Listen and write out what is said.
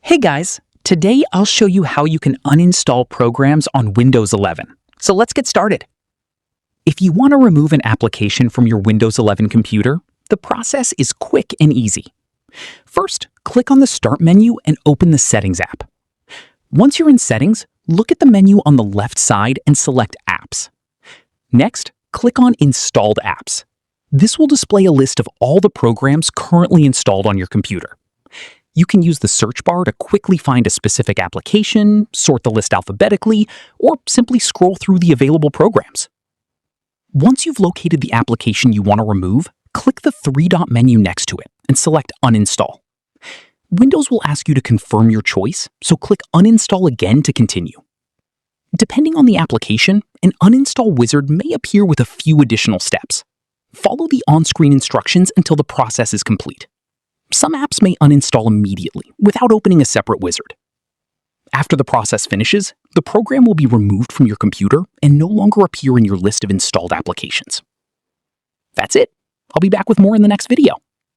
Hey guys, today I'll show you how you can uninstall programs on Windows 11. So let's get started. If you want to remove an application from your Windows 11 computer, the process is quick and easy. First, click on the Start menu and open the Settings app. Once you're in Settings, look at the menu on the left side and select Apps. Next, click on Installed Apps. This will display a list of all the programs currently installed on your computer. You can use the search bar to quickly find a specific application, sort the list alphabetically, or simply scroll through the available programs. Once you've located the application you want to remove, click the three-dot menu next to it and select Uninstall. Windows will ask you to confirm your choice, so click Uninstall again to continue. Depending on the application, an uninstall wizard may appear with a few additional steps. Follow the on-screen instructions until the process is complete. Some apps may uninstall immediately without opening a separate wizard. After the process finishes, the program will be removed from your computer and no longer appear in your list of installed applications. That's it. I'll be back with more in the next video.